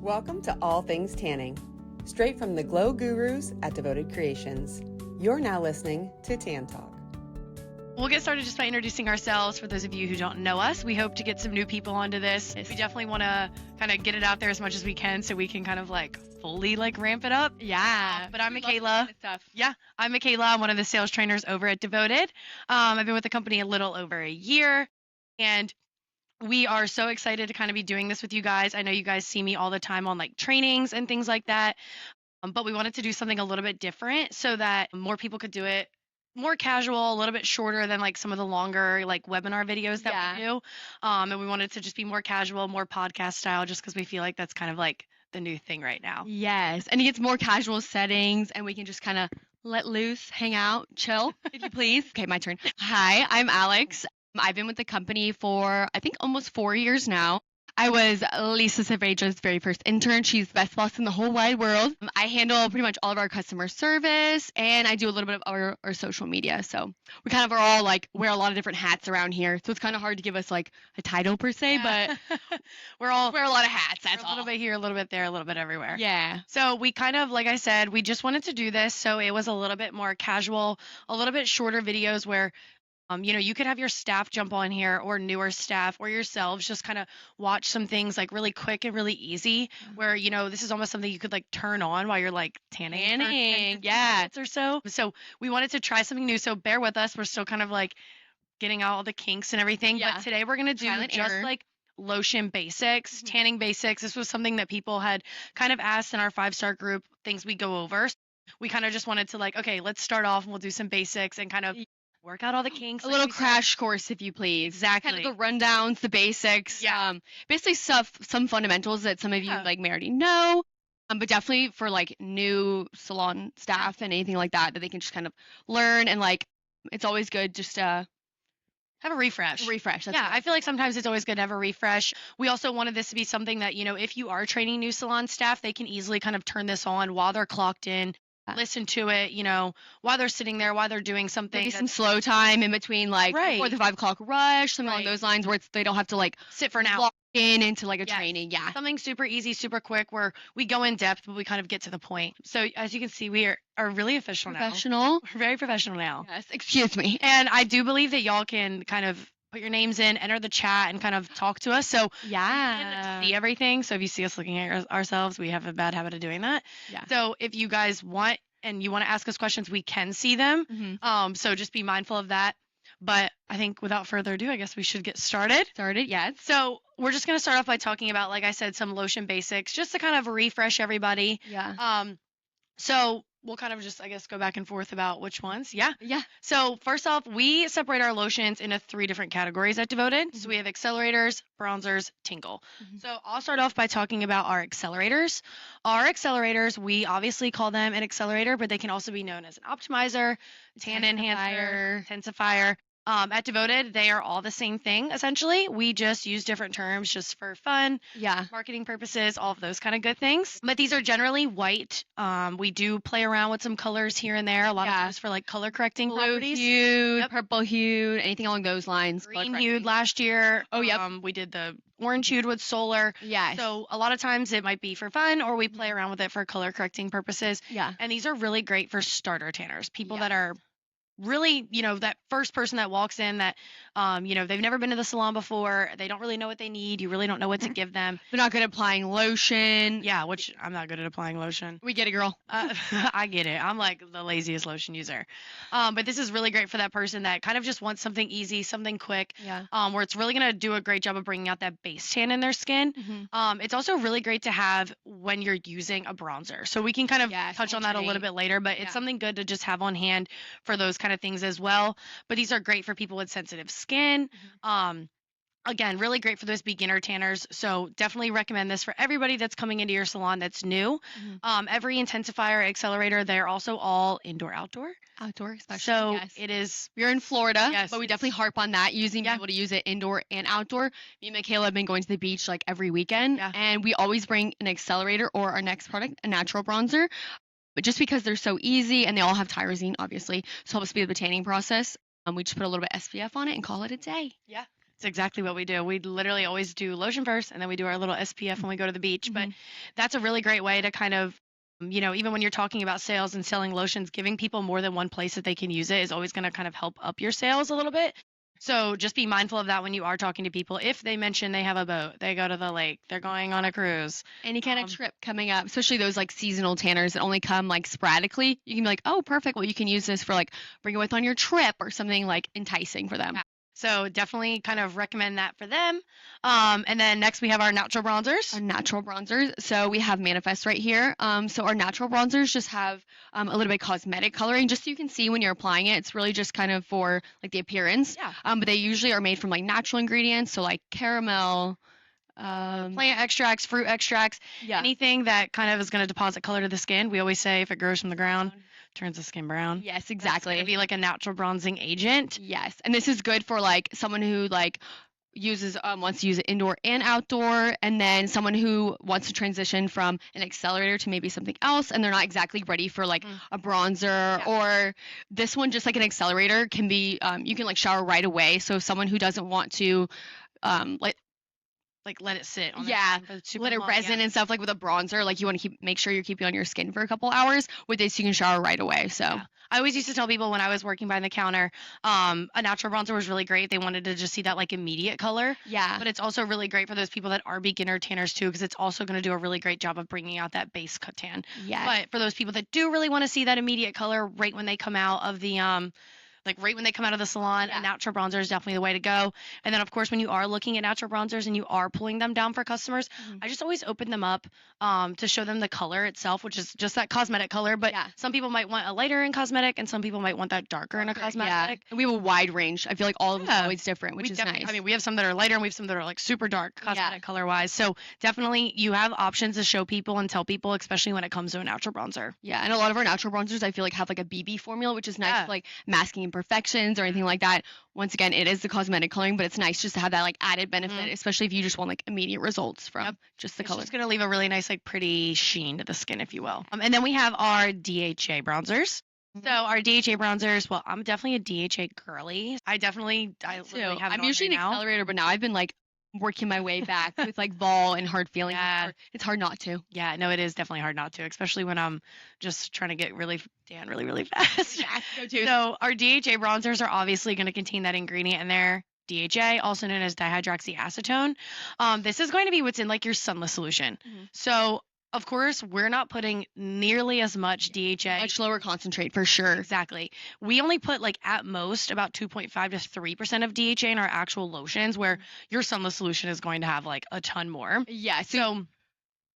Welcome to All Things Tanning, straight from the Glow Gurus at Devoted Creations. You're now listening to Tan Talk. We'll get started just by introducing ourselves. For those of you who don't know us, we hope to get some new people onto this. We definitely want to kind of get it out there as much as we can so we can kind of fully ramp it up. Yeah. But I'm Makayla. Yeah, I'm Makayla. I'm one of the sales trainers over at Devoted. I've been with the company a little over a year, and we are so excited to kind of be doing this with you guys. I know you guys see me all the time on trainings and things like that, but we wanted to do something a little bit different so that more people could do it more casual, a little bit shorter than some of the longer webinar videos that we do. And we wanted to just be more casual, more podcast style, just because we feel like that's kind of the new thing right now. Yes. And it gets more casual settings and we can just kind of let loose, hang out, chill, if you please. Okay, my turn. Hi, I'm Alex. I've been with the company for, I think, almost 4 years now. I was Lisa Savage's very first intern. She's the best boss in the whole wide world. I handle pretty much all of our customer service, and I do a little bit of our social media. So we kind of are all wear a lot of different hats around here. So it's kind of hard to give us a title per se, but we're all wear a lot of hats. That's a little bit here, a little bit there, a little bit everywhere. Yeah. So we kind of, like I said, we just wanted to do this so it was a little bit more casual, a little bit shorter videos where you could have your staff jump on here or newer staff or yourselves just kind of watch some things really quick and really easy where, this is almost something you could turn on while you're tanning. Yeah. Or so. So we wanted to try something new. So bear with us. We're still kind of getting out all the kinks and everything. Yeah. But today we're going to do lotion basics, tanning basics. This was something that people had kind of asked in our 5-star group, things we go over. We kind of just wanted to okay, let's start off and we'll do some basics and kind of work out all the kinks. A little crash course, if you please. Exactly. Kind of the rundowns, the basics. Yeah. Basically some fundamentals that some of you may already know. But definitely for new salon staff and anything like that they can just kind of learn and it's always good just to have a refresh. That's I feel like sometimes it's always good to have a refresh. We also wanted this to be something that, if you are training new salon staff, they can easily kind of turn this on while they're clocked in. Listen to it, while they're sitting there, while they're doing something. Maybe some slow time in between, before the 5 o'clock rush, something along those lines, where they don't have to sit for an hour walk into a training. Yeah, something super easy, super quick, where we go in depth, but we kind of get to the point. So as you can see, we are really official now. We're very professional now. Yes, excuse me. And I do believe that y'all can kind of put your names in, enter the chat, and kind of talk to us. So yeah, we can see everything. So if you see us looking at ourselves, we have a bad habit of doing that. Yeah. So if you guys want and you want to ask us questions, we can see them. Mm-hmm. So just be mindful of that. But I think without further ado, I guess we should get started. Yes. So we're just going to start off by talking about, like I said, some lotion basics, just to kind of refresh everybody. Yeah. So we'll kind of just, I guess, go back and forth about which ones. Yeah. Yeah. So first off, we separate our lotions into 3 different categories at Devoted. So we have accelerators, bronzers, tingle. So I'll start off by talking about our accelerators. Our accelerators, we obviously call them an accelerator, but they can also be known as an optimizer, tan enhancer, intensifier. At Devoted, they are all the same thing, essentially. We just use different terms just for fun, marketing purposes, all of those kind of good things. But these are generally white. We do play around with some colors here and there. A lot of times for color correcting properties. Blue-hued, purple-hued, anything along those lines. Green-hued last year. Oh, yep. We did the orange-hued with solar. Yes. So a lot of times it might be for fun or we play around with it for color correcting purposes. Yeah. And these are really great for starter tanners, people that are really, that first person that walks in that, they've never been to the salon before. They don't really know what they need. You really don't know what to give them. They're not good at applying lotion. Yeah, which I'm not good at applying lotion. We get it, girl. I get it. I'm the laziest lotion user. But this is really great for that person that kind of just wants something easy, something quick, where it's really going to do a great job of bringing out that base tan in their skin. It's also really great to have when you're using a bronzer. So we can kind of touch on that a little bit later, but it's something good to just have on hand for those kind of things as well. But these are great for people with sensitive skin. Again, really great for those beginner tanners. So definitely recommend this for everybody that's coming into your salon that's new. Every intensifier, accelerator, they're also all indoor, outdoor. Outdoor, especially. So it is. We're in Florida, Yes, but we definitely harp on that, being able to use it indoor and outdoor. Me and Makayla have been going to the beach every weekend, and we always bring an accelerator or our next product, a natural bronzer. But just because they're so easy and they all have tyrosine, obviously, so help speed up the tanning process, we just put a little bit SPF on it and call it a day. Yeah. It's exactly what we do. We literally always do lotion first, and then we do our little SPF when we go to the beach. But that's a really great way to kind of, even when you're talking about sales and selling lotions, giving people more than one place that they can use it is always going to kind of help up your sales a little bit. So just be mindful of that when you are talking to people. If they mention they have a boat, they go to the lake, they're going on a cruise, any kind of trip coming up, especially those like seasonal tanners that only come like sporadically, you can be like, oh, perfect. Well, you can use this for like bring it with on your trip or something like enticing for them. Yeah. So definitely kind of recommend that for them. And then next we have our natural bronzers. Our natural bronzers. So we have Manifest right here. So our natural bronzers just have a little bit cosmetic coloring, just so you can see when you're applying it. It's really just kind of for like the appearance. Yeah. But they usually are made from like natural ingredients, so like caramel, plant extracts, fruit extracts, anything that kind of is going to deposit color to the skin. We always say if it grows from the ground, turns the skin brown. Yes, exactly. It's going to be like a natural bronzing agent. Yes, and this is good for like someone who like wants to use it indoor and outdoor, and then someone who wants to transition from an accelerator to maybe something else, and they're not exactly ready for like a bronzer. Or this one, just like an accelerator, can be you can like shower right away. So someone who doesn't want to let it sit on let it resin and stuff, like with a bronzer, like you want to make sure you're keeping on your skin for a couple hours. With this you can shower right away. So I always used to tell people when I was working by the counter, a natural bronzer was really great. They wanted to just see that like immediate color. Yeah. But it's also really great for those people that are beginner tanners too, because it's also going to do a really great job of bringing out that base cut tan. Yeah. But for those people that do really want to see that immediate color right when they come out of the right when they come out of the salon, a natural bronzer is definitely the way to go. And then, of course, when you are looking at natural bronzers and you are pulling them down for customers, I just always open them up to show them the color itself, which is just that cosmetic color. But some people might want a lighter in cosmetic, and some people might want that darker in a cosmetic. Yeah, and we have a wide range. I feel like all of them are always different, which is nice. I mean, we have some that are lighter, and we have some that are like super dark cosmetic color-wise. So definitely you have options to show people and tell people, especially when it comes to a natural bronzer. Yeah, and a lot of our natural bronzers, I feel like, have like a BB formula, which is nice for like masking imperfections or anything like that. Once again, it is the cosmetic coloring, but it's nice just to have that like added benefit, especially if you just want like immediate results from just the color. It's going to leave a really nice, like pretty sheen to the skin, if you will. And then we have our DHA bronzers. So our DHA bronzers, well, I'm definitely a DHA girly. I literally have I'm usually an accelerator, but now I've been like working my way back with like vol and hard feeling. Yeah. It's hard not to. Yeah, no, it is definitely hard not to, especially when I'm just trying to get really tan really fast. Yeah, so our DHA bronzers are obviously going to contain that ingredient in there. DHA, also known as dihydroxyacetone. This is going to be what's in like your sunless solution. So of course, we're not putting nearly as much DHA. Much lower concentrate for sure. Exactly. We only put like at most about 2.5 to 3% of DHA in our actual lotions, where your sunless solution is going to have like a ton more. Yeah. So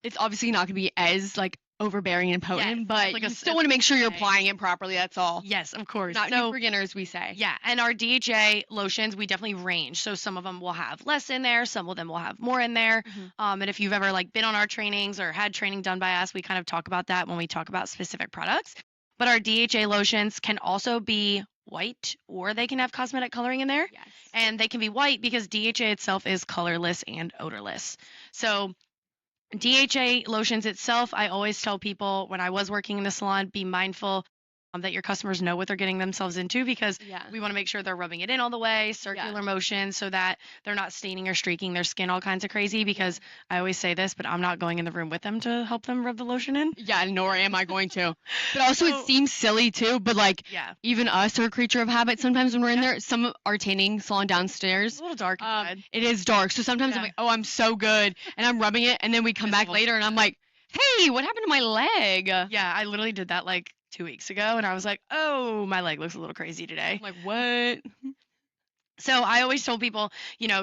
it's obviously not going to be as like overbearing and potent, but like you still want to make sure you're applying it properly. That's all. Yes, of course. Not new beginners, we say. Yeah, and our DHA lotions, we definitely range. So some of them will have less in there, some of them will have more in there. And if you've ever like been on our trainings or had training done by us, we kind of talk about that when we talk about specific products. But our DHA lotions can also be white, or they can have cosmetic coloring in there. Yes. And they can be white because DHA itself is colorless and odorless. So DHA lotions itself, I always tell people when I was working in the salon, be mindful that your customers know what they're getting themselves into, because we want to make sure they're rubbing it in all the way, circular motion, so that they're not staining or streaking their skin all kinds of crazy. Because I always say this, but I'm not going in the room with them to help them rub the lotion in. Yeah, nor am I going to. But also it seems silly too, but like even us are a creature of habit. Sometimes when we're in there, some of our tanning salon downstairs, It's a little dark inside. it is dark. So sometimes I'm like, oh, I'm so good. And I'm rubbing it, and then we come back later and I'm like, hey, what happened to my leg? Yeah, I literally did that like 2 weeks ago, and I was like, oh, my leg looks a little crazy today. I'm like, what? So I always told people,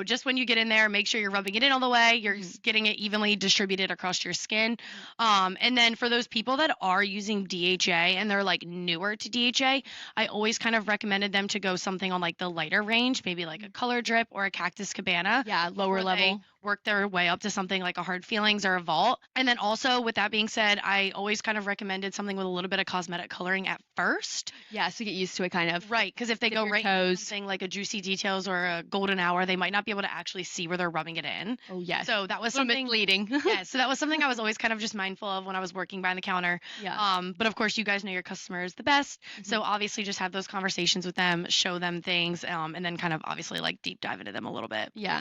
just when you get in there, make sure you're rubbing it in all the way. You're getting it evenly distributed across your skin. And then for those people that are using DHA and they're like newer to DHA, I always kind of recommended them to go something on like the lighter range, maybe like a Color Drip or a Cactus Cabana. Yeah, lower level. Work their way up to something like a Hard Feelings or a Vault. And then also, with that being said, I always kind of recommended something with a little bit of cosmetic coloring at first. Yeah, so get used to it kind of. Right, because if they go right into something like a Juicy details or a golden hour, they might not be able to actually see where they're rubbing it in. Oh yes. So that was A little something misleading. yeah, so that was something I was always kind of just mindful of when I was working behind the counter. Yeah. But of course, you guys know your customers the best. So Mhm. obviously, just have those conversations with them, show them things, and then kind of obviously like deep dive into them a little bit. Yeah.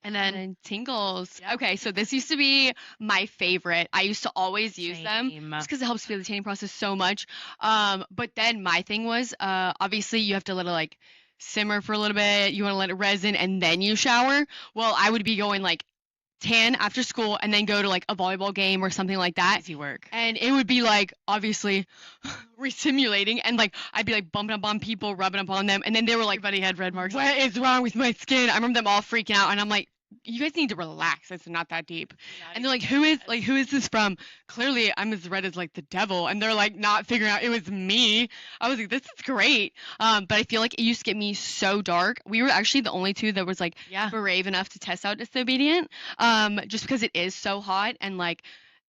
And And then then tingles. Yeah. Okay, so this used to be my favorite. I used to always use them Same. just because it helps with the tanning process so much. But then my thing was, obviously you have to let it like simmer for a little bit. You want to let it resin and then you shower. Well, I would be going like tan after school and then go to like a volleyball game or something like that. easy work. And it would be like obviously resimulating and like I'd be like bumping up on people, rubbing up on them, and then they were like, Everybody had red marks. what is wrong with my skin? I remember them all freaking out, and I'm like, you guys need to relax. It's not that deep. And they're like, who is this from? Clearly, I'm as red as like the devil. And they're like not figuring out it was me. I was like, this is great. But I feel like it used to get me so dark. We were actually the only two that was like Yeah. brave enough to test out Disobedient. Just because it is so hot and like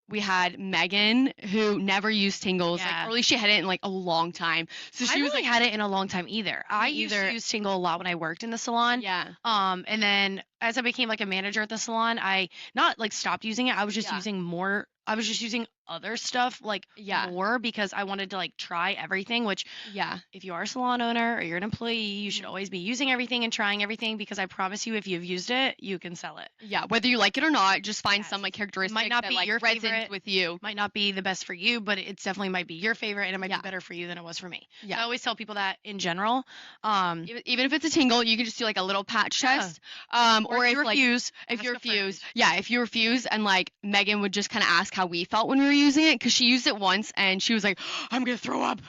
we had Megan who never used tingles, Yeah. like, or at least she had it in like a long time. So I she was really like, had it in a long time either. I used either. to use Tingle a lot when I worked in the salon. yeah, And then as I became like a manager at the salon, I not like stopped using it. I was just Yeah. using more. I was just using other stuff like Yeah. more because I wanted to like try everything, which yeah, if you are a salon owner or you're an employee, you should Mhm. always be using everything and trying everything because I promise you if you've used it, you can sell it. yeah. Whether you like it or not, just find some Yes. like characteristics not that be like your resonates favorite. with you. Might not be the best for you, but it definitely might be your favorite and it might Yeah. be better for you than it was for me. So Yeah. I always tell people that in general. Even if it's a tingle, you can just do like a little patch Yeah. test. Or if you like, refuse, if you ask a friend. refuse, yeah, if you refuse, and like Megan would just kind of ask how we felt when we were using it because she used it once and she was like, I'm gonna throw up.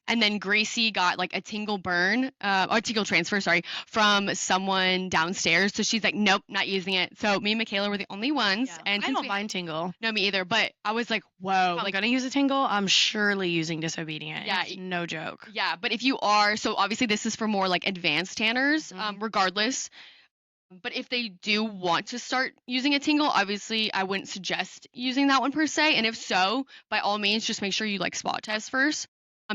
And then Gracie got like a tingle burn, or tingle transfer, sorry, from someone downstairs. So she's like, nope, not using it. So me and Michaela were the only ones. Yeah. And I since don't mind Tingle. no, me either. But I was like, whoa, If I'm like, gonna use a Tingle, I'm surely using Disobedient. Yeah, It's no joke. yeah. But if you are, so obviously this is for more like advanced tanners, Mhm. regardless. But if they do want to start using a tingle, obviously I wouldn't suggest using that one per se. And if so, by all means, just make sure you like spot test first.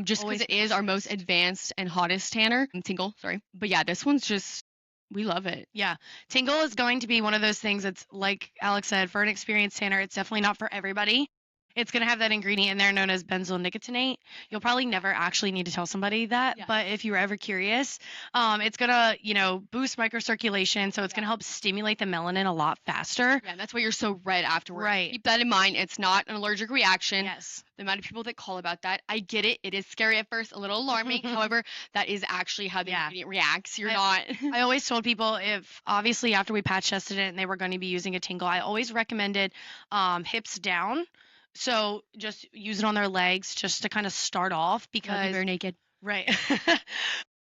Just because Always it is our most test. advanced and hottest tanner, tingle, sorry. But yeah, this one's just, we love it. Yeah. Tingle is going to be one of those things that's like Alex said, for an experienced tanner, it's definitely not for everybody. It's going to have that ingredient in there known as benzyl nicotinate. You'll probably never actually need to tell somebody that, Yeah. but if you were ever curious, it's going to, boost microcirculation. So it's going to help stimulate the melanin a lot faster. Yeah, and that's why you're so red afterwards. Right. Keep that in mind. It's not an allergic reaction. Yes. The amount of people that call about that, I get it. It is scary at first, a little alarming. However, that is actually how the Yeah. ingredient reacts. You're I- not. I always told people if obviously after we patch tested it and they were going to be using a tingle, I always recommended hips down. So just use it on their legs just to kind of start off because very naked. right.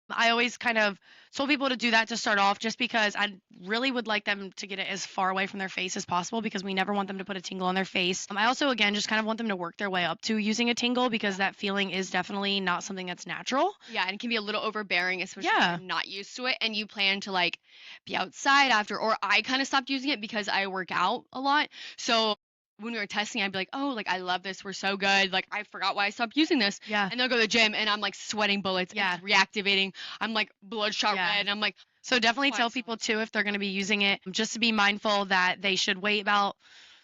I always kind of told people to do that to start off just because I really would like them to get it as far away from their face as possible because we never want them to put a tingle on their face. I also, again, just kind of want them to work their way up to using a tingle because that feeling is definitely not something that's natural. Yeah, and it can be a little overbearing, especially Yeah. if you're not used to it and you plan to like be outside after. Or I kind of stopped using it because I work out a lot. So when we were testing, I'd be like, oh, like I love this. We're so good. Like I forgot why I stopped using this. Yeah. And they'll go to the gym and I'm like sweating bullets. Yeah. It's reactivating. I'm like bloodshot Yeah. red. And I'm like, So definitely Why tell so? people too if they're going to be using it, just to be mindful that they should wait about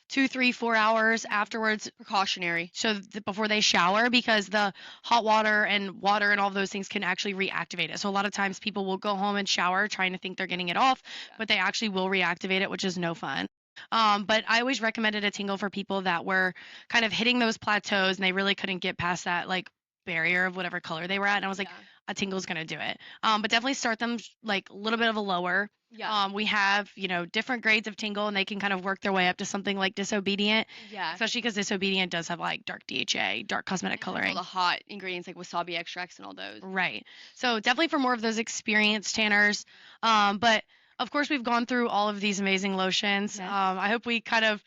2, 3, 4 hours afterwards, precautionary. so before they shower, because the hot water and water and all of those things can actually reactivate it. So a lot of times people will go home and shower trying to think they're getting it off, but they actually will reactivate it, which is no fun. But I always recommended a tingle for people that were kind of hitting those plateaus and they really couldn't get past that like barrier of whatever color they were at. And I was like, a tingle's going to do it. But definitely start them like a little bit of a lower. Yeah. We have, different grades of tingle and they can kind of work their way up to something like Disobedient, Yeah. especially because Disobedient does have like dark DHA, dark cosmetic All coloring. the hot ingredients like wasabi extracts and all those. Right. So definitely for more of those experienced tanners. But of course, we've gone through all of these amazing lotions. Yes. I hope we kind of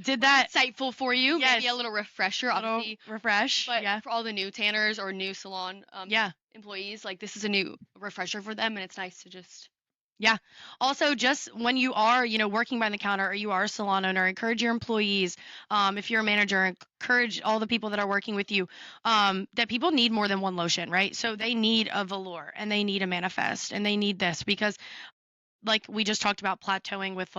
did that. Insightful for you. Maybe Yes. a little refresher, Little obviously. refresh. But Yeah. for all the new tanners or new salon Yeah. employees, like this is a new refresher for them, and it's nice to just Yeah. Also, just when you are, working by the counter or you are a salon owner, encourage your employees. If you're a manager, encourage all the people that are working with you. That people need more than one lotion, right? So they need a velour and they need a manifest and they need this because, like we just talked about plateauing with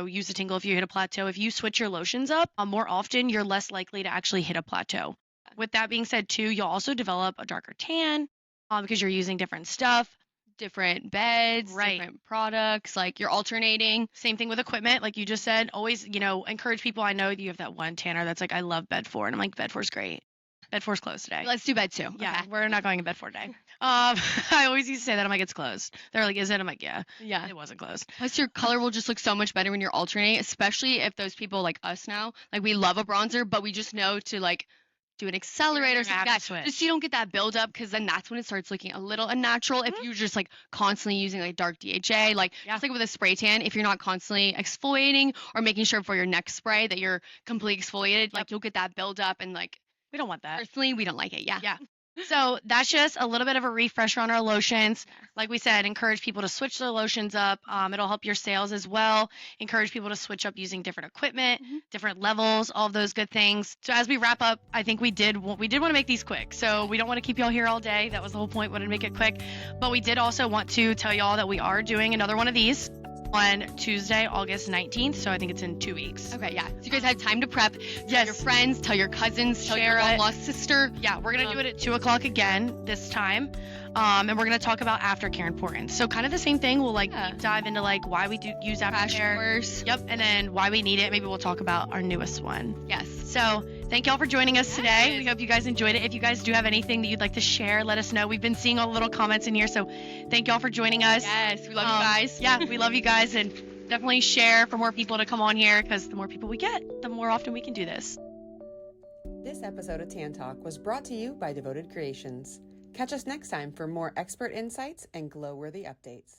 use a tingle if you hit a plateau. If you switch your lotions up more often, you're less likely to actually hit a plateau. With that being said, too, you'll also develop a darker tan because you're using different stuff. Different beds, Right. different products, like you're alternating. Same thing with equipment, like you just said. Always, encourage people. I know you have that one tanner that's like, I love bed 4, and I'm like, bed 4's great. Bed 4's closed today. Let's do bed 2. Yeah, Okay. we're not going to bed 4 today. I always used to say that. I'm like, it's closed. They're like, is it? I'm like, yeah. Yeah. It wasn't closed. Plus, your color will just look so much better when you're alternating, especially if those people like us now, like we love a bronzer, but we just know to like do an accelerator or something like that, just so you don't get that buildup, because then that's when it starts looking a little unnatural. If you're just like constantly using like dark DHA, like just like with a spray tan, if you're not constantly exfoliating or making sure for your next spray that you're completely exfoliated, like you'll get that buildup, and like we don't want that. Personally, we don't like it. Yeah. Yeah. So that's just a little bit of a refresher on our lotions. Like we said, encourage people to switch their lotions up. It'll help your sales as well. Encourage people to switch up using different equipment, different levels, all of those good things. So as we wrap up, I think we did want to make these quick. So we don't want to keep y'all here all day. That was the whole point. Wanted to make it quick. But we did also want to tell y'all that we are doing another one of these on Tuesday, August 19th. So I think it's in 2 weeks. Okay, yeah. So you guys have time to prep. Tell your friends, tell your cousins, tell your long-lost sister. Yeah, we're going to do it at 2 o'clock again this time. And we're going to talk about aftercare importance. So kind of the same thing. We'll deep dive into why we do use aftercare. Yep. And then why we need it. Maybe we'll talk about our newest one. Yes. So thank y'all for joining us today. We hope you guys enjoyed it. If you guys do have anything that you'd like to share, let us know. We've been seeing all the little comments in here. So thank y'all for joining us. Yes. We love you guys. Yeah, we love you guys. And definitely share for more people to come on here, because the more people we get, the more often we can do this. This episode of Tan Talk was brought to you by Devoted Creations. Catch us next time for more expert insights and glow-worthy updates.